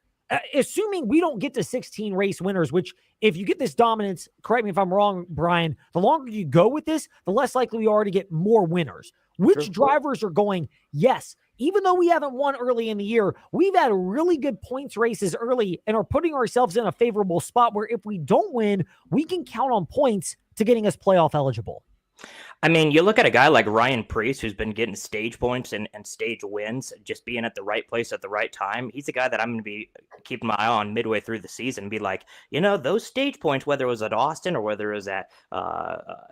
Assuming we don't get to 16 race winners, which if you get this dominance, correct me if I'm wrong, Brian, the longer you go with this, the less likely we are to get more winners. Which drivers are going, yes, even though we haven't won early in the year, we've had really good points races early and are putting ourselves in a favorable spot where if we don't win, we can count on points to getting us playoff eligible. I mean, you look at a guy like Ryan Preece, who's been getting stage points and stage wins, just being at the right place at the right time. He's a guy that I'm going to be keeping my eye on midway through the season and be like, those stage points, whether it was at Austin or whether it was at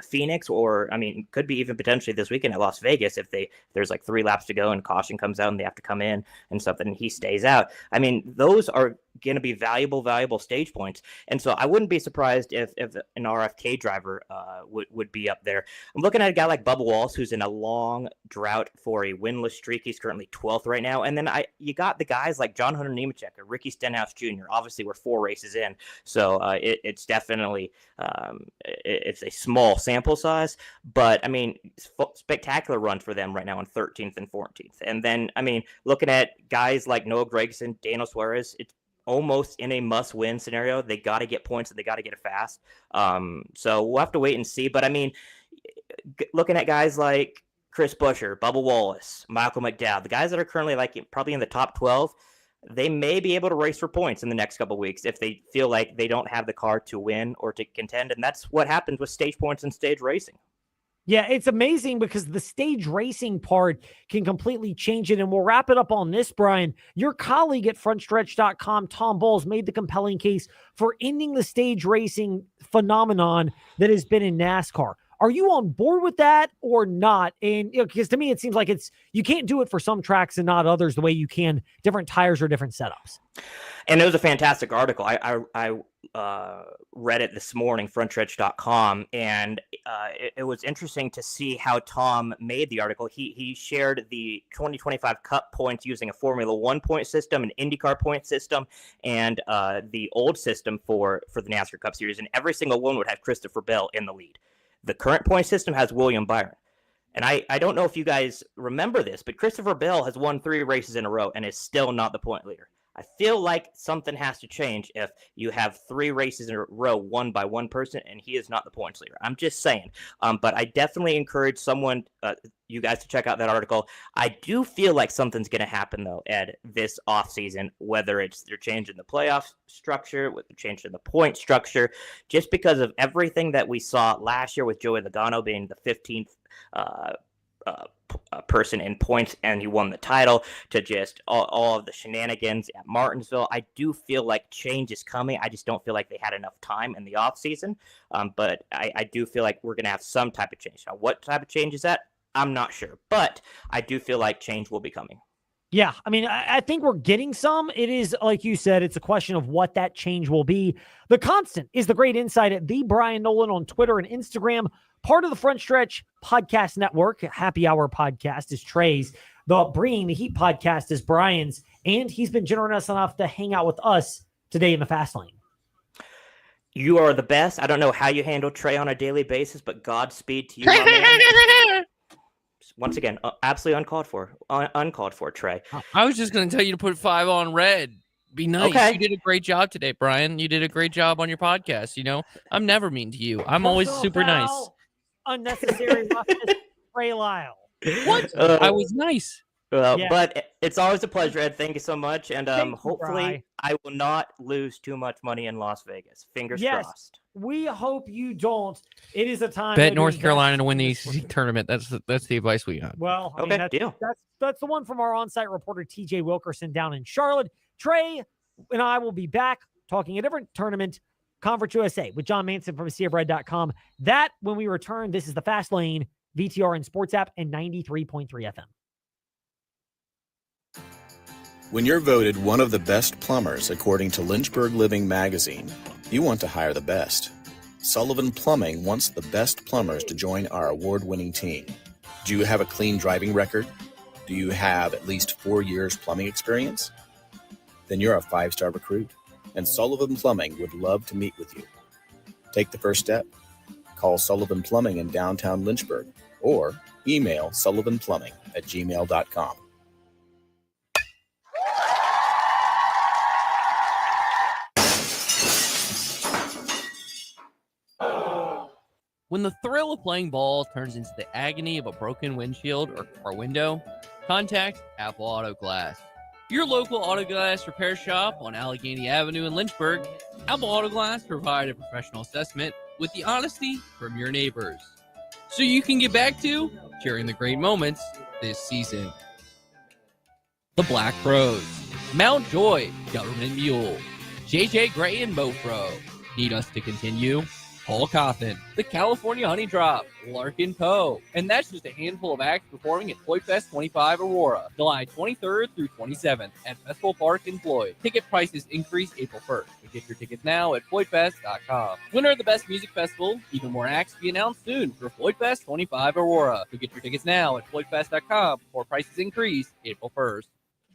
Phoenix, or, I mean, could be even potentially this weekend at Las Vegas if there's like 3 laps to go and caution comes out and they have to come in and something, and he stays out. I mean, those are going to be valuable stage points. And so I wouldn't be surprised if an RFK driver would be up there. I'm looking at a guy like Bubba Wallace, who's in a long drought for a winless streak. He's currently 12th right now. And then you got the guys like John Hunter Nemechek or Ricky Stenhouse Jr. Obviously, we're 4 races in, so it's definitely it's a small sample size. But I mean, spectacular run for them right now on 13th and 14th. And then I mean, looking at guys like Noah Gragson, Daniel Suarez, it's almost in a must-win scenario. They got to get points and they got to get it fast. So we'll have to wait and see. But I mean, looking at guys like Chris Buescher, Bubba Wallace, Michael McDowell, the guys that are currently like probably in the top 12, they may be able to race for points in the next couple of weeks if they feel like they don't have the car to win or to contend. And that's what happens with stage points and stage racing. Yeah, it's amazing because the stage racing part can completely change it. And we'll wrap it up on this, Brian. Your colleague at frontstretch.com, Tom Bowles, made the compelling case for ending the stage racing phenomenon that has been in NASCAR. Are you on board with that or not? And because to me, it seems like you can't do it for some tracks and not others the way you can different tires or different setups. And it was a fantastic article. I read it this morning, frontstretch.com, and it was interesting to see how Tom made the article. He shared the 2025 Cup points using a Formula One point system, an IndyCar point system, and the old system for the NASCAR Cup Series, and every single one would have Christopher Bell in the lead. The current point system has William Byron. And I don't know if you guys remember this, but Christopher Bell has won 3 races in a row and is still not the point leader. I feel like something has to change if you have 3 races in a row won by one person and he is not the points leader. I'm just saying. But I definitely encourage you guys to check out that article. I do feel like something's going to happen, though, Ed, this offseason, whether it's they're changing the playoff structure, whether they're changing the point structure, just because of everything that we saw last year with Joey Logano being the 15th person in points and he won the title, to just all of the shenanigans at Martinsville. I do feel like change is coming. I just don't feel like they had enough time in the offseason. But I do feel like we're going to have some type of change. Now, what type of change is that? I'm not sure. But I do feel like change will be coming. Yeah, I mean, I think we're getting some. It is, like you said, it's a question of what that change will be. The constant is the great insight at the Bryan Nolen on Twitter and Instagram. Part of the Front Stretch Podcast Network. Happy Hour Podcast is Trey's. The Bringing the Heat Podcast is Brian's. And he's been generous enough to hang out with us today in the Fast Lane. You are the best. I don't know how you handle Trey on a daily basis, but Godspeed to you, my man. Once again, absolutely uncalled for, Trey. I was just going to tell you to put 5 on red. Be nice. Okay. You did a great job today, Brian. You did a great job on your podcast. I'm never mean to you. I'm always super nice. Unnecessary roughness, Trey Lyle. What? I was nice. Yeah. But it's always a pleasure, Ed. Thank you so much. And hopefully I will not lose too much money in Las Vegas. Fingers crossed. We hope you don't. It is a time. Bet North Carolina to win the ACC tournament. That's the advice we got. Well, I mean, that's the one from our on-site reporter, TJ Wilkerson, down in Charlotte. Trey and I will be back talking a different tournament, Conference USA, with Jon Manson from SeaBread.com. That when we return, this is the Fast Lane, VTR and Sports app, and 93.3 FM. When you're voted one of the best plumbers according to Lynchburg Living magazine, you want to hire the best. Sullivan Plumbing wants the best plumbers to join our award-winning team. Do you have a clean driving record? Do you have at least 4 years plumbing experience? Then you're a 5-star recruit, and Sullivan Plumbing would love to meet with you. Take the first step. Call Sullivan Plumbing in downtown Lynchburg or email sullivanplumbing@gmail.com. When the thrill of playing ball turns into the agony of a broken windshield or car window, contact Apple Auto Glass. Your local auto glass repair shop on Allegheny Avenue in Lynchburg, Apple Auto Glass provide a professional assessment with the honesty from your neighbors. so you can get back to sharing the great moments this season. The Black Pros, Mount Joy, Government Mule, JJ Gray and Mofro, Need Us to Continue, Paul Coffin, The California Honey Drop, Larkin Poe, and that's just a handful of acts performing at Floyd Fest 25 Aurora, July 23rd through 27th at Festival Park in Floyd. Ticket prices increase April 1st. So get your tickets now at floydfest.com. Winner of the Best Music Festival, even more acts to be announced soon for Floyd Fest 25 Aurora. So get your tickets now at floydfest.com before prices increase April 1st.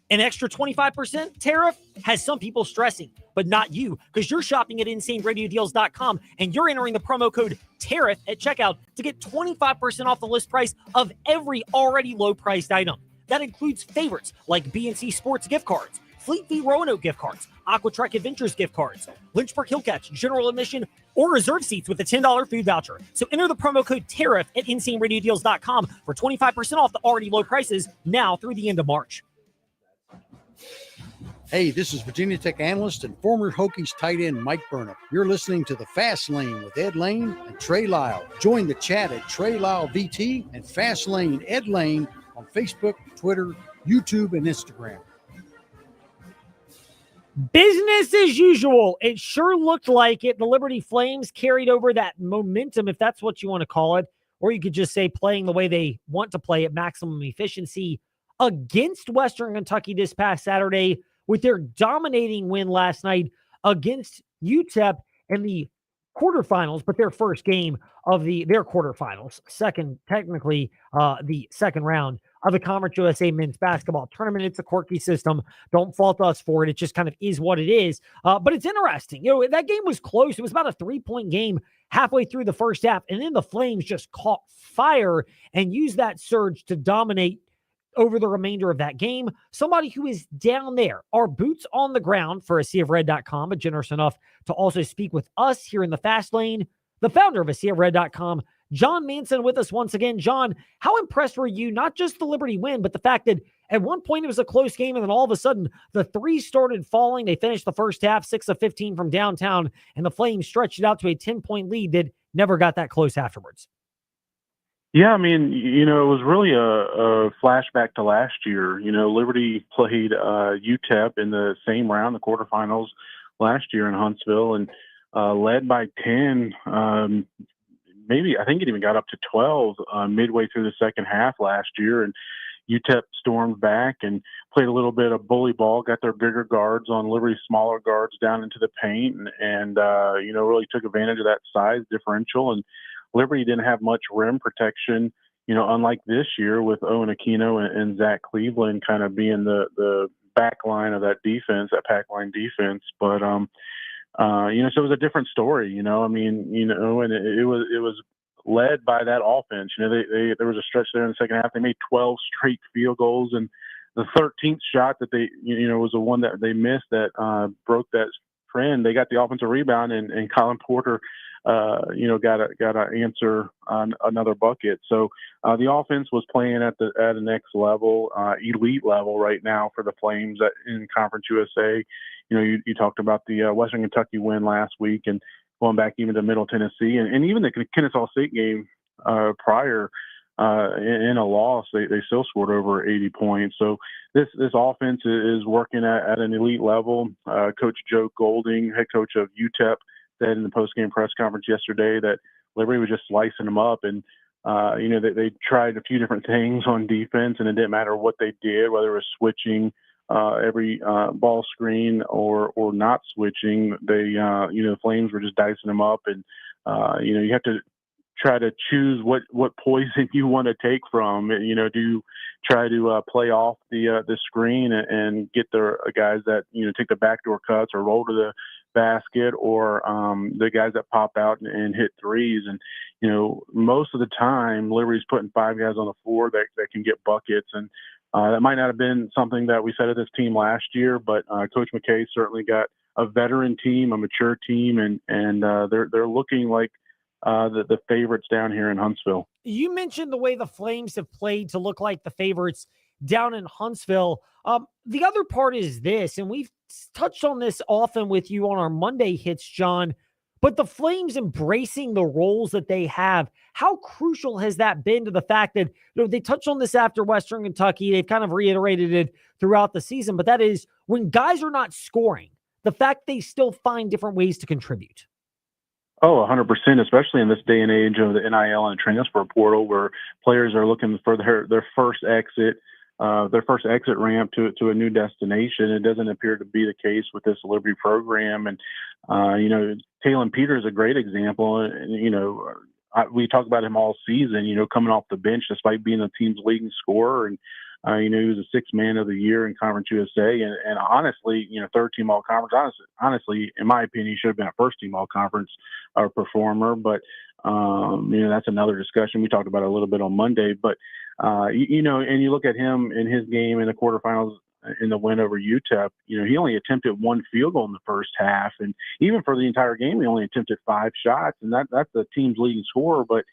An extra 25% tariff has some people stressing, but not you, because you're shopping at InsaneRadioDeals.com and you're entering the promo code tariff at checkout to get 25% off the list price of every already low-priced item. That includes favorites like B&C Sports gift cards, Fleet v. Roanoke gift cards, Aquatrek Adventures gift cards, Lynchburg Hillcatch general admission, or reserve seats with a $10 food voucher. So enter the promo code tariff at InsaneRadioDeals.com for 25% off the already low prices now through the end of March. Hey, this is Virginia Tech analyst and former Hokies tight end Mike Burnham. You're listening to The Fast Lane with Ed Lane and Trey Lyle. Join the chat at Trey Lyle VT and Fast Lane Ed Lane on Facebook, Twitter, YouTube, and Instagram. Business as usual. It sure looked like it. The Liberty Flames carried over that momentum, if that's what you want to call it, or you could just say playing the way they want to play at maximum efficiency against Western Kentucky this past Saturday, with their dominating win last night against UTEP in the quarterfinals, but their first game of their quarterfinals, the second round of the Conference USA men's basketball tournament. It's a quirky system. Don't fault us for it. It just kind of is what it is. But it's interesting. You know, that game was close. It was about a 3-point game halfway through the first half, and then the Flames just caught fire and used that surge to dominate over the remainder of that game. Somebody who is down there, our boots on the ground for ASeaofRed.com, but generous enough to also speak with us here in the Fast Lane, the founder of ASeaofRed.com, Jon Manson, with us once again. John, how impressed were you, not just the Liberty win, but the fact that at one point it was a close game, and then all of a sudden the threes started falling. They finished the first half 6 of 15 from downtown, and the Flames stretched it out to a 10-point lead that never got that close afterwards. Yeah, I mean, you know, it was really a flashback to last year. You know, Liberty played UTEP in the same round, the quarterfinals last year in Huntsville, and led by 10. Maybe I think it even got up to 12 midway through the second half last year, and UTEP stormed back and played a little bit of bully ball, got their bigger guards on Liberty's smaller guards down into the paint, and you know, really took advantage of that size differential. And Liberty didn't have much rim protection, you know, unlike this year with Owen Aquino and Zach Cleveland kind of being the back line of that defense, that pack line defense. But, you know, so it was a different story, you know, I mean, you know, and it was led by that offense. You know, there was a stretch there in the second half. They made 12 straight field goals, and the 13th shot that they, you know, was the one that they missed that broke that trend. They got the offensive rebound, and Colin Porter, you know, got to answer on another bucket. So the offense was playing at a next level, elite level right now for the Flames in Conference USA. You know, you talked about the Western Kentucky win last week, and going back even to Middle Tennessee, and even the Kennesaw State game prior in a loss, they still scored over 80 points. So this offense is working at an elite level. Coach Joe Golding, head coach of UTEP, said in the post-game press conference yesterday that Liberty was just slicing them up, and you know, they tried a few different things on defense, and it didn't matter what they did, whether it was switching every ball screen or not switching. They you know, Flames were just dicing them up, and you know, you have to try to choose what poison you want to take from. You know, do you try to play off the screen and get the guys that, you know, take the backdoor cuts or roll to the basket, or the guys that pop out and hit threes. And, you know, most of the time Liberty's putting 5 guys on the floor that can get buckets, and that might not have been something that we said of this team last year, but Coach McKay certainly got a veteran team, a mature team, and they're looking like the favorites down here in Huntsville. You mentioned the way the Flames have played to look like the favorites down in Huntsville. The other part is this, and we've touched on this often with you on our Monday hits, John, But the Flames embracing the roles that they have, how crucial has that been to the fact that, they touched on this after Western Kentucky. They've kind of reiterated it throughout the season, but that is when guys are not scoring, the fact they still find different ways to contribute. Oh, 100%, especially in this day and age of the NIL and transfer portal, where players are looking for their first exit ramp to a new destination. It doesn't appear to be the case with this Liberty program. And, Talon Peter is a great example. And, we talk about him all season, coming off the bench despite being the team's leading scorer. And, he was a sixth man of the year in Conference USA. And honestly, third team all conference. Honestly, in my opinion, he should have been a first team all conference performer. But, that's another discussion. We talked about it a little bit on Monday. But, and you look at him in his game in the quarterfinals in the win over UTEP, he only attempted one field goal in the first half. And even for the entire game, he only attempted 5 shots. And that's the team's leading scorer. But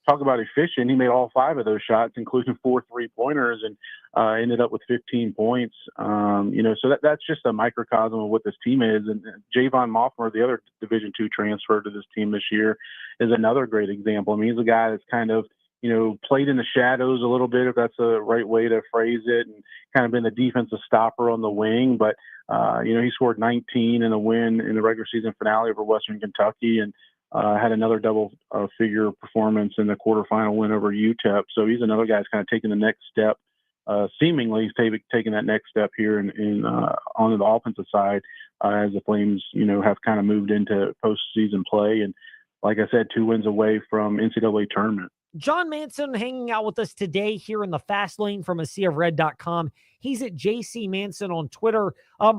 talk about efficient. He made all 5 of those shots, including 4 3-pointers, and ended up with 15 points. So that's just a microcosm of what this team is. And Javon Moffmer, the other Division II transfer to this team this year, is another great example. I mean, he's a guy that's kind of, played in the shadows a little bit, if that's the right way to phrase it, and kind of been the defensive stopper on the wing. But, he scored 19 in a win in the regular season finale over Western Kentucky, and had another double-figure performance in the quarterfinal win over UTEP. So he's another guy that's kind of taking the next step. Seemingly he's taking that next step here on the offensive side as the Flames, have kind of moved into postseason play. And like I said, 2 wins away from NCAA tournament. Jon Manson hanging out with us today here in the Fast Lane from AseaofRed.com. He's at JC Manson on Twitter. I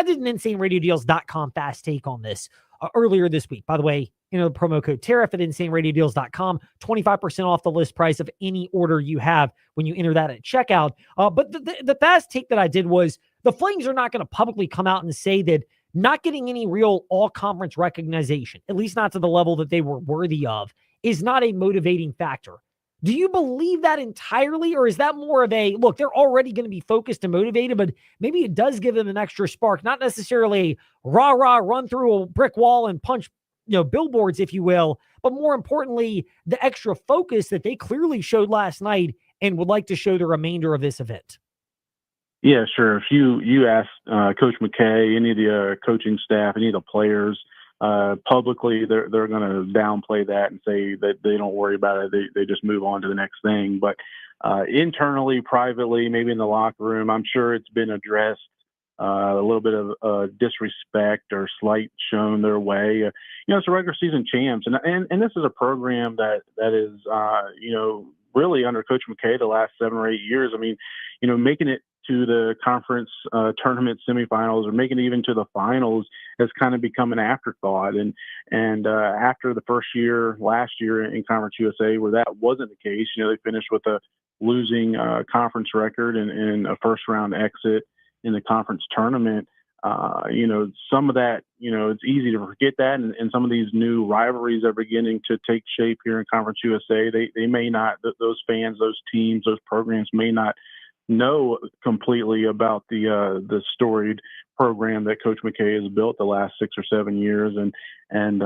did an InsaneRadioDeals.com fast take on this earlier this week. By the way, the promo code tariff at InsaneRadioDeals.com, 25% off the list price of any order you have when you enter that at checkout. But the fast take that I did was the Flames are not going to publicly come out and say that not getting any real all-conference recognition, at least not to the level that they were worthy of, is not a motivating factor. Do you believe that entirely, or is that more of a, look, they're already going to be focused and motivated, but maybe it does give them an extra spark, not necessarily rah-rah, run through a brick wall and punch, billboards, if you will, but more importantly, the extra focus that they clearly showed last night and would like to show the remainder of this event? Yeah, sure. If you ask Coach McKay, any of the coaching staff, any of the players, publicly, they're going to downplay that and say that they don't worry about it. They just move on to the next thing. But internally, privately, maybe in the locker room, I'm sure it's been addressed. A little bit of disrespect or slight shown their way. It's a regular season champs, and this is a program that is really under Coach McKay the last 7 or 8 years. I mean, making it to the conference tournament semifinals or making it even to the finals has kind of become an afterthought. And after the first year, last year in Conference USA, where that wasn't the case, they finished with a losing conference record and a first round exit in the conference tournament. Some of that, it's easy to forget that. And some of these new rivalries are beginning to take shape here in Conference USA. They may not, those fans, those teams, those programs may not know completely about the storied program that Coach McKay has built the last 6 or 7 years. And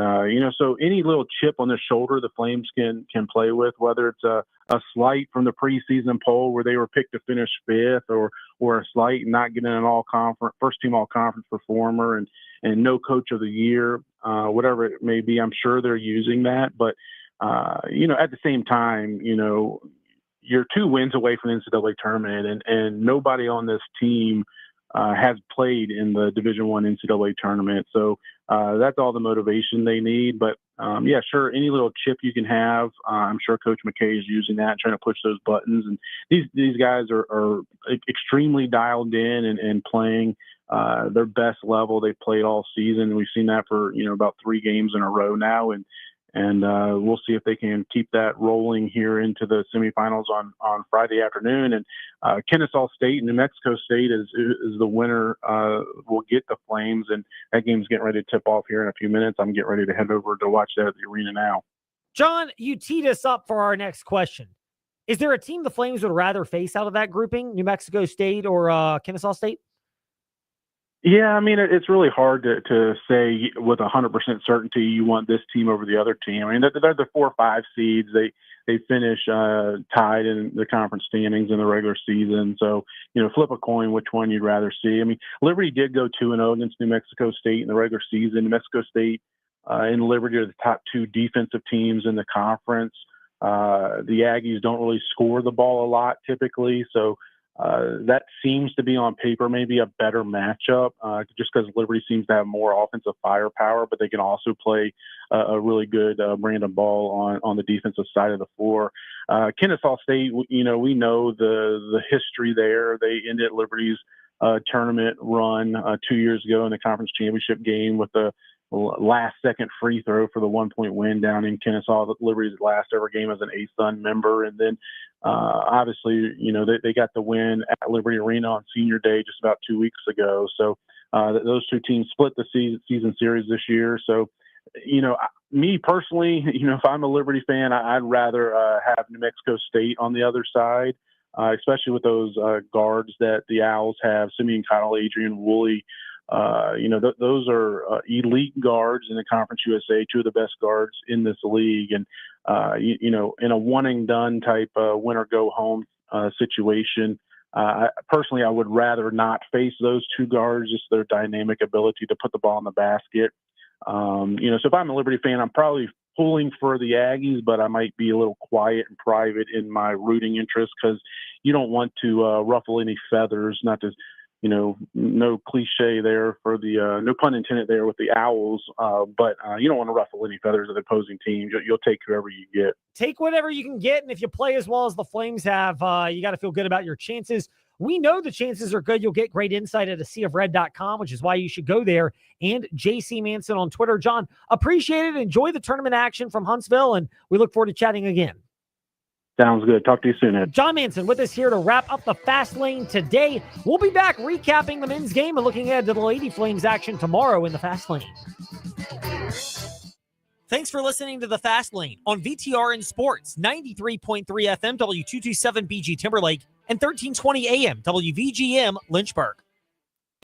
so any little chip on the shoulder the Flames can play with, whether it's a slight from the preseason poll where they were picked to finish 5th, or a slight not getting an all-conference, first-team all-conference performer and no coach of the year, whatever it may be, I'm sure they're using that. But, at the same time, you're 2 wins away from the NCAA tournament, and nobody on this team has played in the Division I NCAA tournament. So that's all the motivation they need. But, yeah, sure, any little chip you can have, I'm sure Coach McKay is using that, trying to push those buttons. And these guys are extremely dialed in and playing their best level they've played all season. We've seen that for, about 3 games in a row now. And we'll see if they can keep that rolling here into the semifinals on Friday afternoon. And Kennesaw State and New Mexico State is the winner. Will get the Flames, and that game's getting ready to tip off here in a few minutes. I'm getting ready to head over to watch that at the arena now. John, you teed us up for our next question. Is there a team the Flames would rather face out of that grouping, New Mexico State or Kennesaw State? Yeah, I mean, it's really hard to say with 100% certainty you want this team over the other team. I mean, they're the 4 or 5 seeds. They finish tied in the conference standings in the regular season. So, flip a coin which one you'd rather see. I mean, Liberty did go 2-0 against New Mexico State in the regular season. New Mexico State and Liberty are the top 2 defensive teams in the conference. The Aggies don't really score the ball a lot typically, so that seems to be on paper maybe a better matchup just because Liberty seems to have more offensive firepower, but they can also play a really good brand of ball on the defensive side of the floor. Kennesaw State, we know the history there. They ended Liberty's tournament run 2 years ago in the conference championship game with the last second free throw for the 1-point win down in Kennesaw, Liberty's last ever game as an ASUN member. And then obviously, they got the win at Liberty Arena on senior day just about 2 weeks ago. So those two teams split the season series this year. So, me personally, if I'm a Liberty fan, I'd rather have New Mexico State on the other side, especially with those guards that the Owls have, Simeon Cottle, Adrian Woolley. Those are elite guards in the Conference USA, 2 of the best guards in this league. And, in a one and done type win or go home situation, personally, I would rather not face those 2 guards, just their dynamic ability to put the ball in the basket. So if I'm a Liberty fan, I'm probably pulling for the Aggies, but I might be a little quiet and private in my rooting interest because you don't want to ruffle any feathers, not to no cliche there for the no pun intended there with the Owls, but you don't want to ruffle any feathers of the opposing team. You'll take whoever you get. Take whatever you can get, and if you play as well as the Flames have, you got to feel good about your chances. We know the chances are good. You'll get great insight at aseaofred.com, which is why you should go there. And JC Manson on Twitter. John, appreciate it. Enjoy the tournament action from Huntsville, and we look forward to chatting again. Sounds good. Talk to you soon, Ed. John Manson with us here to wrap up the Fast Lane today. We'll be back recapping the men's game and looking ahead to the Lady Flames action tomorrow in the Fast Lane. Thanks for listening to the Fast Lane on VTRN Sports, 93.3 FM, W227 BG Timberlake, and 1320 AM, WVGM Lynchburg.